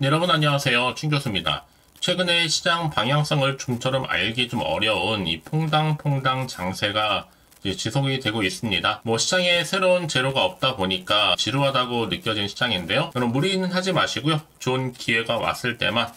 네, 여러분 안녕하세요. 춘 교수입니다. 최근에 시장 방향성을 좀처럼 알기 좀 어려운 이 퐁당퐁당 장세가 이제 지속이 되고 있습니다. 시장에 새로운 재료가 없다 보니까 지루하다고 느껴진 시장인데요. 그럼 무리는 하지 마시고요. 좋은 기회가 왔을 때만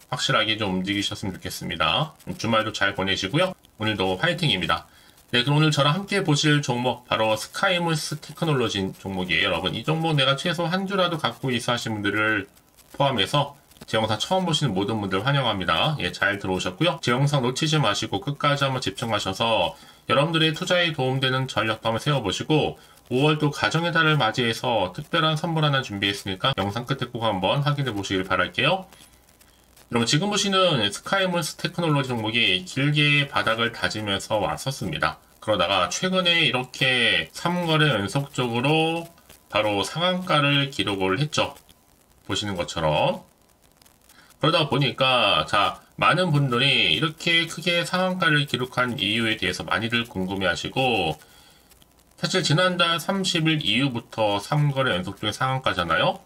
확실하게 좀 움직이셨으면 좋겠습니다. 주말도 잘 보내시고요. 오늘도 화이팅입니다. 네, 그럼 오늘 저랑 함께 보실 종목 바로 스카이물스 테크놀로지 종목이에요. 여러분, 이 종목 내가 최소 한 주라도 갖고 있어 하신 분들을 포함해서 제 영상 처음 보시는 모든 분들 환영합니다. 예, 잘 들어오셨고요. 제 영상 놓치지 마시고 끝까지 한번 집중하셔서 여러분들의 투자에 도움되는 전략도 한번 세워보시고 5월도 가정의 달을 맞이해서 특별한 선물 하나 준비했으니까 영상 끝에 꼭 한번 확인해 보시길 바랄게요. 여러분, 지금 보시는 스카이물스 테크놀로지 종목이 길게 바닥을 다지면서 왔었습니다. 그러다가 최근에 이렇게 3거래 연속적으로 바로 상한가를 기록을 했죠. 보시는 것처럼. 그러다 보니까 많은 분들이 이렇게 크게 상한가를 기록한 이유에 대해서 많이들 궁금해 하시고, 사실 지난달 30일 이후부터 3거래 연속 중에 상한가잖아요.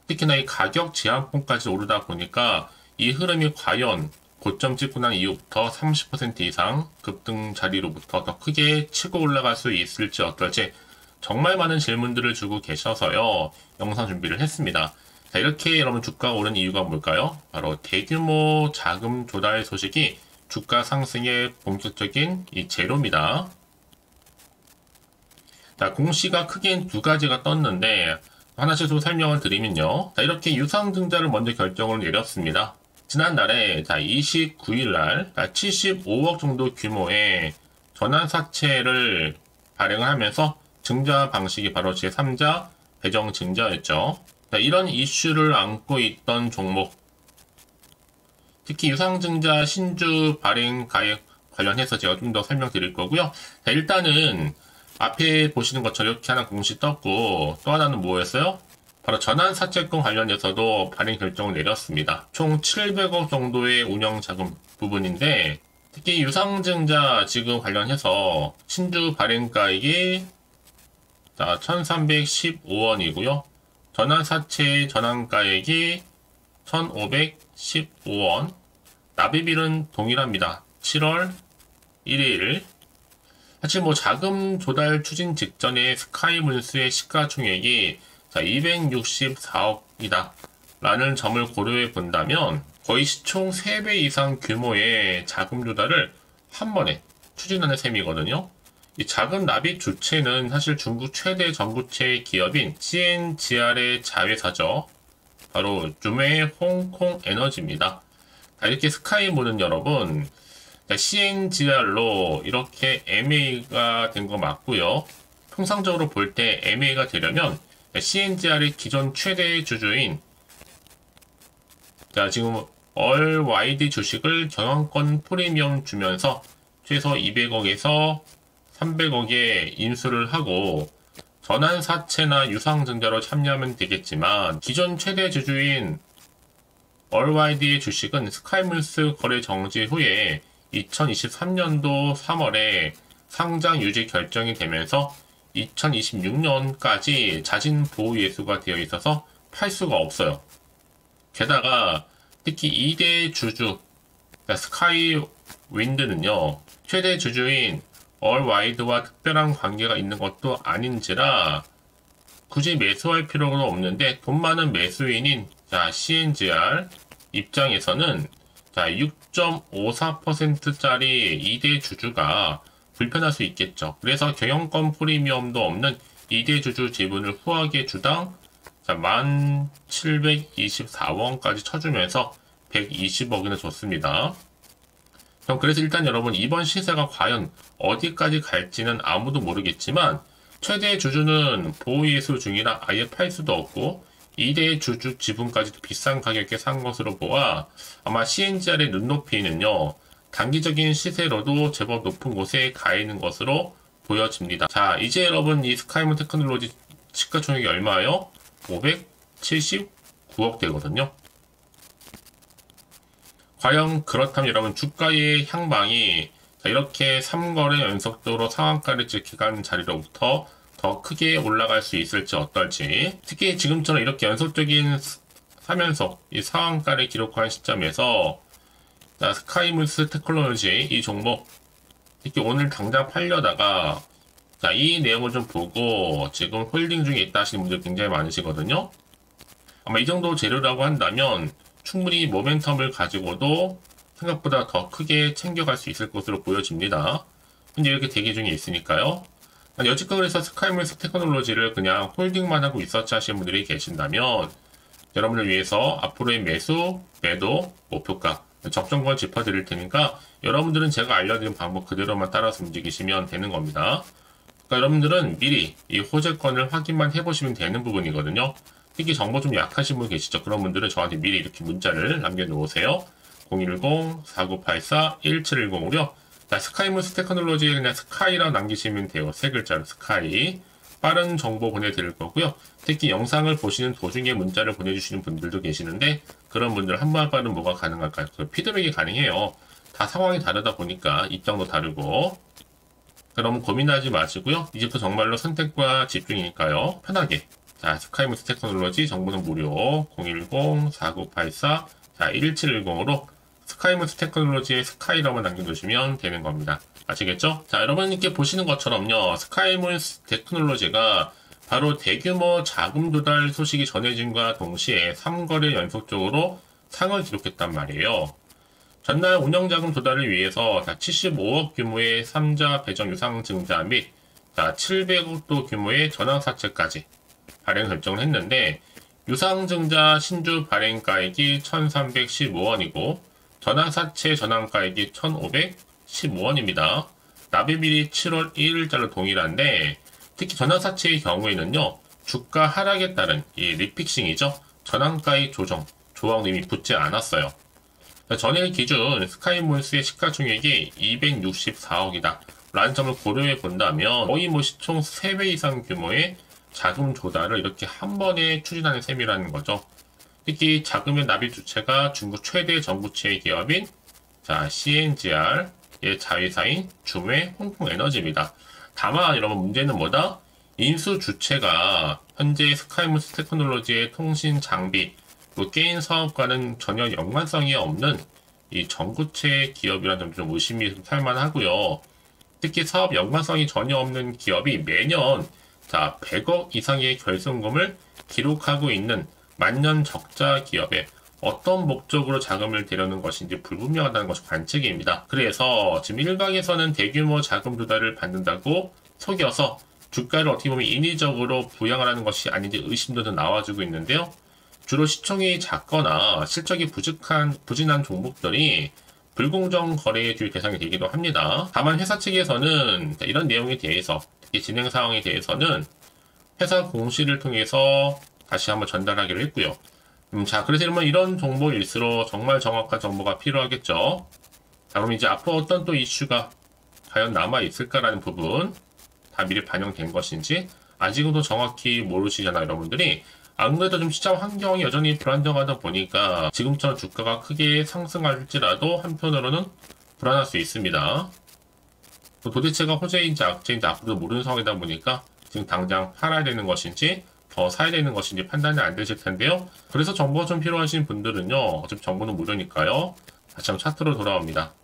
특히나 이 가격 제한권까지 오르다 보니까 이 흐름이 과연 고점 찍고 난 이후부터 30% 이상 급등 자리로부터 더 크게 치고 올라갈 수 있을지 어떨지 정말 많은 질문들을 주고 계셔서요. 영상 준비를 했습니다. 자, 이렇게 여러분 주가가 오른 이유가 뭘까요? 바로 대규모 자금 조달 소식이 주가 상승의 본격적인 이 재료입니다. 자, 공시가 크게 두 가지가 떴는데 하나씩 좀 설명을 드리면요. 자, 이렇게 유상증자를 먼저 결정을 내렸습니다. 지난달에 29일날 75억 정도 규모의 전환사채를 발행을 하면서 증자 방식이 바로 제3자 배정증자였죠. 이런 이슈를 안고 있던 종목, 특히 유상증자 신주 발행 가액 관련해서 제가 좀 더 설명드릴 거고요. 자, 일단은 앞에 보시는 것처럼 이렇게 하나 공시 떴고, 또 하나는 뭐였어요? 바로 전환사채권 관련해서도 발행 결정을 내렸습니다. 총 700억 정도의 운영자금 부분인데, 특히 유상증자 지금 관련해서 신주 발행가액이 1315원이고요. 전환사채 전환가액이 1515원. 납입일은 동일합니다. 7월 1일. 사실 자금 조달 추진 직전에 스카이물스의 시가총액이 264억이다 라는 점을 고려해 본다면 거의 시총 3배 이상 규모의 자금 조달을 한 번에 추진하는 셈이거든요. 이 자금 납입 주체는 사실 중국 최대 전구체 기업인 CNGR의 자회사죠. 바로 주메 홍콩 에너지입니다. 이렇게 스카이물은 여러분, CNGR로 이렇게 MA가 된 거 맞고요. 통상적으로 볼 때 MA가 되려면 CNGR의 기존 최대 주주인 지금 얼와이드 주식을 경영권 프리미엄 주면서 최소 200억에서 300억에 인수를 하고 전환사채나 유상증자로 참여하면 되겠지만 기존 최대 주주인 얼와이드의 주식은 스카이물스 거래 정지 후에 2023년도 3월에 상장 유지 결정이 되면서 2026년까지 자진 보호 예수가 되어 있어서 팔 수가 없어요. 게다가 특히 2대 주주 스카이윈드는요, 최대 주주인 얼와이드와 특별한 관계가 있는 것도 아닌지라 굳이 매수할 필요는 없는데 돈 많은 매수인인 CNGR 입장에서는 6.54%짜리 2대 주주가 불편할 수 있겠죠. 그래서 경영권 프리미엄도 없는 2대 주주 지분을 후하게 주당 1724원까지 쳐주면서 120억이나 줬습니다. 그래서 일단 여러분, 이번 시세가 과연 어디까지 갈지는 아무도 모르겠지만 최대 주주는 보호예수 중이라 아예 팔 수도 없고 2대 주주 지분까지도 비싼 가격에 산 것으로 보아 아마 CNGR의 눈높이는요, 단기적인 시세로도 제법 높은 곳에 가 있는 것으로 보여집니다. 자, 이제 여러분, 이 스카이물 테크놀로지 시가총액이 얼마예요? 579억 되거든요. 과연 그렇다면 여러분, 주가의 향방이 이렇게 3거래 연속적으로 상한가를 지켜간 자리로부터 더 크게 올라갈 수 있을지 어떨지, 특히 지금처럼 이렇게 연속적인 3연속 이 상한가를 기록한 시점에서 자, 스카이문스 테크놀로지 이 종목 특히 오늘 당장 팔려다가 자, 이 내용을 좀 보고 지금 홀딩 중에 있다 하시는 분들 굉장히 많으시거든요. 아마 이 정도 재료라고 한다면 충분히 모멘텀을 가지고도 생각보다 더 크게 챙겨갈 수 있을 것으로 보여집니다. 현재 이렇게 대기 중에 있으니까요. 여지껏 그래서 스카이문스 테크놀로지를 그냥 홀딩만 하고 있었지 하시는 분들이 계신다면 여러분을 위해서 앞으로의 매수, 매도, 목표가, 적정권 짚어드릴 테니까 여러분들은 제가 알려드린 방법 그대로만 따라서 움직이시면 되는 겁니다. 그러니까 여러분들은 미리 이 호재권을 확인만 해보시면 되는 부분이거든요. 특히 정보 좀 약하신 분 계시죠? 그런 분들은 저한테 미리 이렇게 문자를 남겨놓으세요. 010-4984-1710으로요. 자, 스카이문스 테크놀로지에 그냥 스카이라고 남기시면 돼요. 세 글자로 스카이. 빠른 정보 보내드릴 거고요. 특히 영상을 보시는 도중에 문자를 보내주시는 분들도 계시는데 그런 분들 한 번 빠른 뭐가 가능할까요? 피드백이 가능해요. 다 상황이 다르다 보니까 입장도 다르고 그럼 고민하지 마시고요. 이제부터 정말로 선택과 집중이니까요. 편하게 자, 스카이문스 테크놀로지 정보는 무료 010-4984-1710으로 스카이문스 테크놀로지의 스카이라고 남겨두시면 되는 겁니다. 아시겠죠? 자, 여러분께 보시는 것처럼요. 스카이문스 테크놀로지가 바로 대규모 자금 조달 소식이 전해진과 동시에 3거래 연속적으로 상을 기록했단 말이에요. 전날 운영자금 조달을 위해서 75억 규모의 3자 배정 유상증자 및 700억도 규모의 전환사채까지 발행 결정을 했는데 유상증자 신주 발행가액이 1315원이고 전환사채 전환가액이 1515원입니다. 납입일이 7월 1일자로 동일한데 특히 전환사채의 경우에는요. 주가 하락에 따른 이 리픽싱이죠. 전환가액 조정 조항도 이미 붙지 않았어요. 전일 기준 스카이문스의 시가총액이 264억이다 라는 점을 고려해 본다면 거의 시총 3배 이상 규모의 자금 조달을 이렇게 한 번에 추진하는 셈이라는 거죠. 특히 자금의 납입 주체가 중국 최대 정부채 기업인 CNGR의 자회사인 주매 홍콩에너지입니다. 다만 여러분 문제는 뭐다? 인수 주체가 현재 스카이문스 테크놀로지의 통신 장비 게임 사업과는 전혀 연관성이 없는 이 정부채 기업이라는 점 좀 의심이 살만하고요. 특히 사업 연관성이 전혀 없는 기업이 매년 100억 이상의 결손금을 기록하고 있는 만년 적자 기업에 어떤 목적으로 자금을 대려는 것인지 불분명하다는 것이 관측입니다. 그래서 지금 일각에서는 대규모 자금 조달을 받는다고 속여서 주가를 어떻게 보면 인위적으로 부양하라는 것이 아닌지 의심도 나와주고 있는데요. 주로 시총이 작거나 실적이 부진한 종목들이 불공정 거래의 주 대상이 되기도 합니다. 다만 회사 측에서는 이런 내용에 대해서 특히 진행 사항에 대해서는 회사 공시를 통해서 다시 한번 전달하기로 했고요. 그래서 이런 정보일수록 정말 정확한 정보가 필요하겠죠. 그럼 이제 앞으로 어떤 또 이슈가 과연 남아있을까라는 부분 다 미리 반영된 것인지 아직도 정확히 모르시잖아요, 여러분들이. 안 그래도 좀 시장 환경이 여전히 불안정하다 보니까 지금처럼 주가가 크게 상승할지라도 한편으로는 불안할 수 있습니다. 도대체가 호재인지 악재인지 앞으로도 모르는 상황이다 보니까 지금 당장 팔아야 되는 것인지 더 사야 되는 것인지 판단이 안 되실 텐데요. 그래서 정보가 좀 필요하신 분들은요. 어차피 정보는 무료니까요. 다시 한번 차트로 돌아옵니다.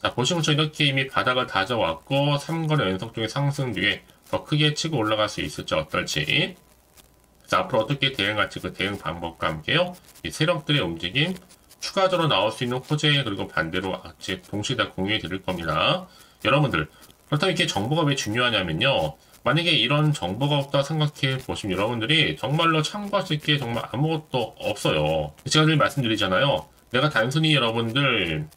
자, 보시면 이렇게 이미 바닥을 다져왔고 3거래 연속 중의 상승 뒤에 더 크게 치고 올라갈 수 있을지 어떨지 자, 앞으로 어떻게 대응할지 그 대응 방법과 함께요. 이 세력들의 움직임, 추가적으로 나올 수 있는 호재 그리고 반대로 악재 동시에 다 공유해 드릴 겁니다. 여러분들 그렇다면 이렇게 정보가 왜 중요하냐면요. 만약에 이런 정보가 없다 생각해 보시면 여러분들이 정말로 참고하실 게 정말 아무것도 없어요. 제가 늘 말씀드리잖아요. 내가 단순히 여러분들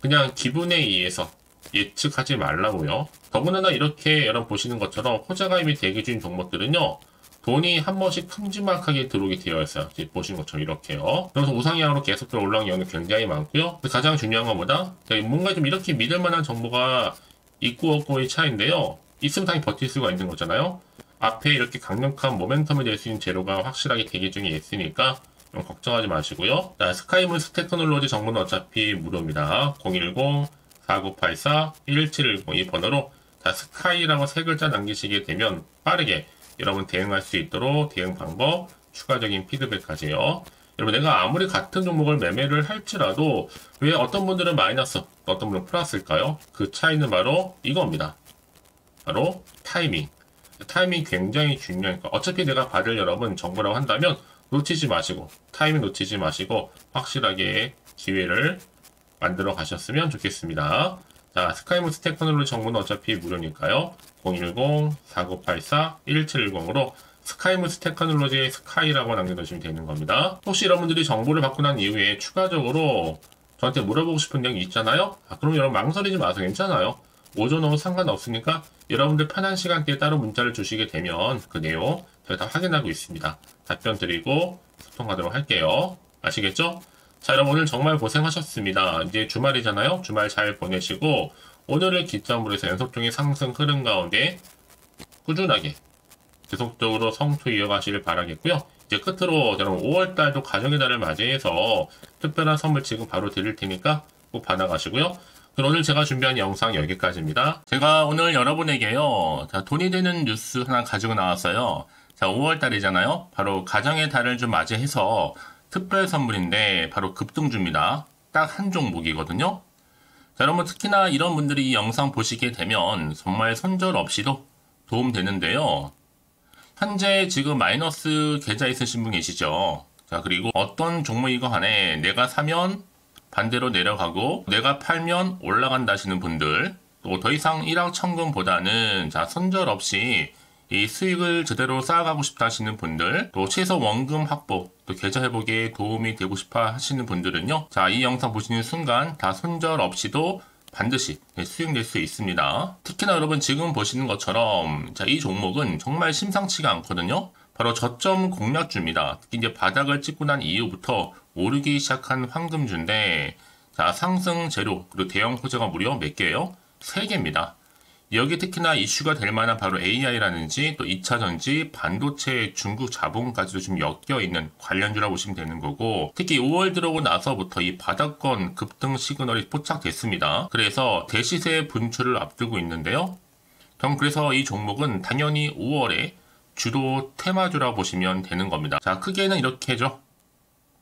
그냥 기분에 의해서 예측하지 말라고요. 더군다나 이렇게 여러분 보시는 것처럼 호재가 이미 대기 중인 종목들은요. 돈이 한 번씩 큼지막하게 들어오게 되어 있어요. 보시는 것처럼 이렇게요. 그래서 우상향으로 계속적으로 올라오는 경우는 굉장히 많고요. 가장 중요한 것보다 뭔가 좀 이렇게 믿을 만한 정보가 있고 없고의 차이인데요. 있으면 당연히 버틸 수가 있는 거잖아요. 앞에 이렇게 강력한 모멘텀이 될 수 있는 재료가 확실하게 대기 중에 있으니까 걱정하지 마시고요. 자, 스카이문스 테크놀로지 정보는 어차피 무료입니다. 010-4984-1710 이 번호로 다 스카이라고 세 글자 남기시게 되면 빠르게 여러분 대응할 수 있도록 대응 방법, 추가적인 피드백까지요. 여러분 내가 아무리 같은 종목을 매매를 할지라도 왜 어떤 분들은 마이너스, 어떤 분은 플러스일까요? 그 차이는 바로 이겁니다. 바로 타이밍. 타이밍 굉장히 중요하니까 어차피 내가 받을 여러분 정보라고 한다면 놓치지 마시고 타이밍 놓치지 마시고 확실하게 기회를 만들어 가셨으면 좋겠습니다. 자, 스카이무스 테크놀로지 정보는 어차피 무료니까요. 010-4984-1710으로 스카이무스 테크놀로지의 스카이라고 남겨놓으시면 되는 겁니다. 혹시 여러분들이 정보를 받고 난 이후에 추가적으로 저한테 물어보고 싶은 내용이 있잖아요? 그럼 여러분 망설이지 마세요. 괜찮아요. 오전 오후 상관없으니까 여러분들 편한 시간대에 따로 문자를 주시게 되면 그 내용 저희 다 확인하고 있습니다. 답변 드리고 소통하도록 할게요. 아시겠죠? 자, 여러분 오늘 정말 고생하셨습니다. 이제 주말이잖아요. 주말 잘 보내시고 오늘을 기점으로 해서 연속적인 상승 흐름 가운데 꾸준하게 지속적으로 성투 이어가시길 바라겠고요. 이제 끝으로 여러분 5월달도 가정의 달을 맞이해서 특별한 선물 지금 바로 드릴 테니까 꼭 받아가시고요. 그럼 오늘 제가 준비한 영상 여기까지입니다. 제가 오늘 여러분에게요. 자, 돈이 되는 뉴스 하나 가지고 나왔어요. 자, 5월달이잖아요. 바로 가정의 달을 좀 맞이해서 특별 선물인데 바로 급등주입니다. 딱 한 종목이거든요. 자, 여러분 특히나 이런 분들이 이 영상 보시게 되면 정말 손절 없이도 도움되는데요. 현재 지금 마이너스 계좌 있으신 분 계시죠? 자, 그리고 어떤 종목이건 간에 내가 사면 반대로 내려가고 내가 팔면 올라간다 하시는 분들, 또 더 이상 일확천금보다는 자, 손절 없이 이 수익을 제대로 쌓아가고 싶다 하시는 분들, 또 최소 원금 확보, 또 계좌 회복에 도움이 되고 싶어 하시는 분들은요. 자, 이 영상 보시는 순간 다 손절 없이도 반드시 수익 낼 수 있습니다. 특히나 여러분 지금 보시는 것처럼 자, 이 종목은 정말 심상치가 않거든요. 바로 저점 공략주입니다. 특히 이제 바닥을 찍고 난 이후부터 오르기 시작한 황금주인데 자, 상승 재료 그리고 대형 호재가 무려 몇 개예요? 3개입니다. 여기 특히나 이슈가 될 만한 바로 AI라든지 또 2차전지, 반도체, 중국 자본까지도 좀 엮여있는 관련주라고 보시면 되는 거고 특히 5월 들어오고 나서부터 이 바닥권 급등 시그널이 포착됐습니다. 그래서 대시세 분출을 앞두고 있는데요. 그럼 그래서 이 종목은 당연히 5월에 주도 테마주라고 보시면 되는 겁니다. 자, 크게는 이렇게죠.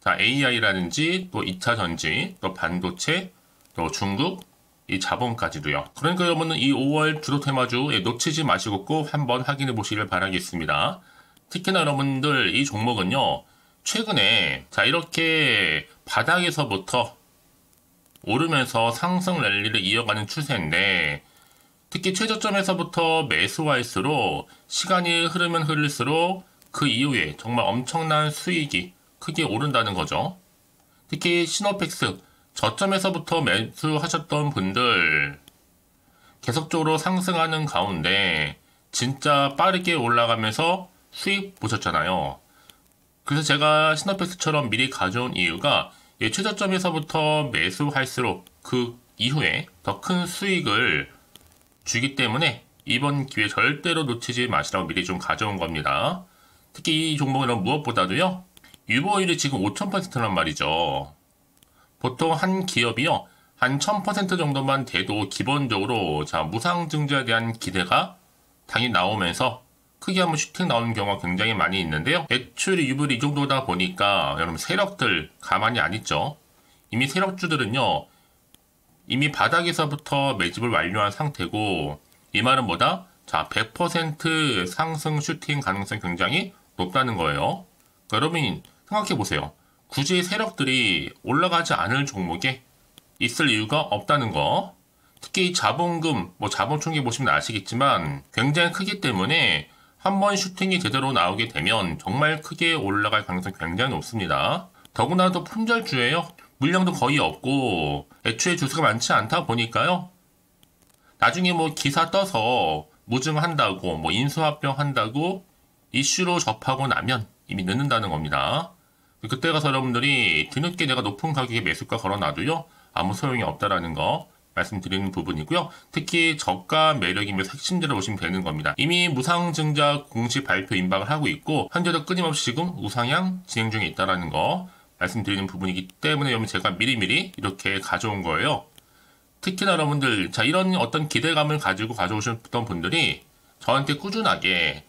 자, AI라든지 또 2차전지, 또 반도체, 또 중국, 이 자본까지도요. 그러니까 여러분은 이 5월 주도 테마주 놓치지 마시고 꼭 한번 확인해 보시길 바라겠습니다. 특히나 여러분들 이 종목은요. 최근에 자, 이렇게 바닥에서부터 오르면서 상승 랠리를 이어가는 추세인데 특히 최저점에서부터 매수할수록 시간이 흐르면 흐를수록 그 이후에 정말 엄청난 수익이 크게 오른다는 거죠. 특히 시노펙스 저점에서부터 매수하셨던 분들 계속적으로 상승하는 가운데 진짜 빠르게 올라가면서 수익 보셨잖아요. 그래서 제가 시노펙스처럼 미리 가져온 이유가 최저점에서부터 매수할수록 그 이후에 더 큰 수익을 주기 때문에 이번 기회 절대로 놓치지 마시라고 미리 좀 가져온 겁니다. 특히 이 종목은 무엇보다도요. 유보율이 지금 5000%란 말이죠. 보통 한 기업이요. 한 1000% 정도만 돼도 기본적으로 자, 무상증자에 대한 기대가 당연히 나오면서 크게 한번 슈팅 나오는 경우가 굉장히 많이 있는데요. 매출 유불이 이 정도다 보니까 여러분 세력들 가만히 안 있죠. 이미 세력주들은요. 이미 바닥에서부터 매집을 완료한 상태고 이 말은 뭐다? 자, 100% 상승 슈팅 가능성이 굉장히 높다는 거예요. 그러니까 여러분 생각해 보세요. 굳이 세력들이 올라가지 않을 종목에 있을 이유가 없다는 거. 특히 자본금, 자본 총계 보시면 아시겠지만 굉장히 크기 때문에 한번 슈팅이 제대로 나오게 되면 정말 크게 올라갈 가능성이 굉장히 높습니다. 더구나도 품절주예요. 물량도 거의 없고 애초에 주수가 많지 않다 보니까요. 나중에 기사 떠서 무증한다고 인수합병 한다고 이슈로 접하고 나면 이미 늦는다는 겁니다. 그때 가서 여러분들이 뒤늦게 내가 높은 가격에 매수가 걸어놔도요. 아무 소용이 없다라는 거 말씀드리는 부분이고요. 특히 저가 매력이면서 핵심들을 보시면 되는 겁니다. 이미 무상증자 공시 발표 임박을 하고 있고 현재도 끊임없이 지금 우상향 진행 중에 있다라는 거 말씀드리는 부분이기 때문에 여러분 제가 미리미리 이렇게 가져온 거예요. 특히나 여러분들 자 이런 어떤 기대감을 가지고 가져오셨던 분들이 저한테 꾸준하게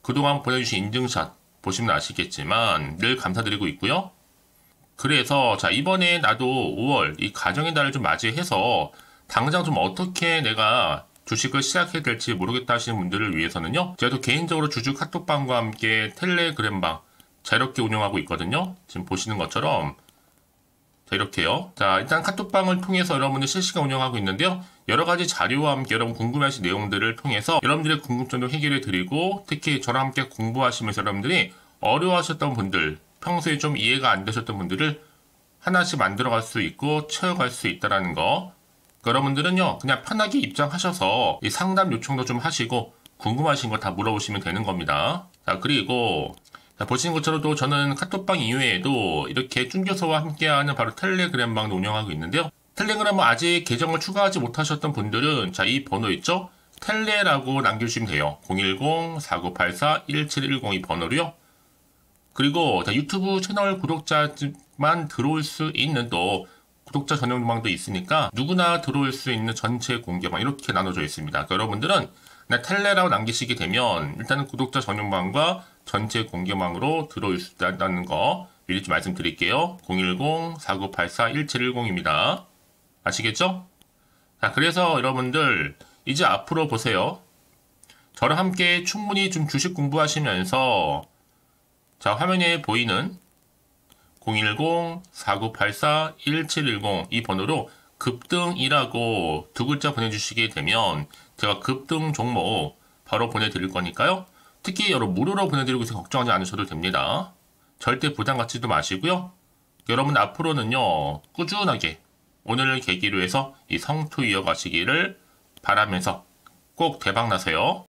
그동안 보내주신 인증샷 보시면 아시겠지만 늘 감사드리고 있고요. 그래서 자, 이번에 나도 5월 이 가정의 달을 좀 맞이해서 당장 좀 어떻게 내가 주식을 시작해야 될지 모르겠다 하시는 분들을 위해서는요. 제가 또 개인적으로 주주 카톡방과 함께 텔레그램방 자유롭게 운영하고 있거든요. 지금 보시는 것처럼 자, 이렇게요. 자, 일단 카톡방을 통해서 여러분들 실시간 운영하고 있는데요. 여러 가지 자료와 함께 여러분 궁금해하신 내용들을 통해서 여러분들의 궁금증도 해결해 드리고, 특히 저랑 함께 공부하시면서 여러분들이 어려워하셨던 분들, 평소에 좀 이해가 안 되셨던 분들을 하나씩 만들어갈 수 있고 채워갈 수 있다는 거. 여러분들은요, 그냥 편하게 입장하셔서 이 상담 요청도 좀 하시고 궁금하신 거 다 물어보시면 되는 겁니다. 자, 그리고 자, 보시는 것처럼 또 저는 카톡방 이외에도 이렇게 쭌교서와 함께하는 바로 텔레그램방도 운영하고 있는데요. 텔레그램은 아직 계정을 추가하지 못하셨던 분들은 자, 이 번호 있죠? 텔레라고 남겨주시면 돼요. 010-4984-1710 이 번호로요. 그리고 자, 유튜브 채널 구독자만 들어올 수 있는 또 구독자 전용방도 있으니까 누구나 들어올 수 있는 전체 공개방 이렇게 나눠져 있습니다. 그러니까 여러분들은 그냥 텔레라고 남기시게 되면 일단은 구독자 전용방과 전체 공개방으로 들어올 수 있다는 거 미리 좀 말씀드릴게요. 010-4984-1710입니다. 아시겠죠? 자, 그래서 여러분들 이제 앞으로 보세요. 저랑 함께 충분히 좀 주식 공부하시면서 자, 화면에 보이는 010-4984-1710 이 번호로 급등이라고 두 글자 보내주시게 되면 제가 급등 종목 바로 보내드릴 거니까요. 특히 여러분 무료로 보내드리고 있어서 걱정하지 않으셔도 됩니다. 절대 부담 갖지도 마시고요. 여러분 앞으로는요. 꾸준하게 오늘을 계기로 해서 이 성투 이어가시기를 바라면서 꼭 대박 나세요.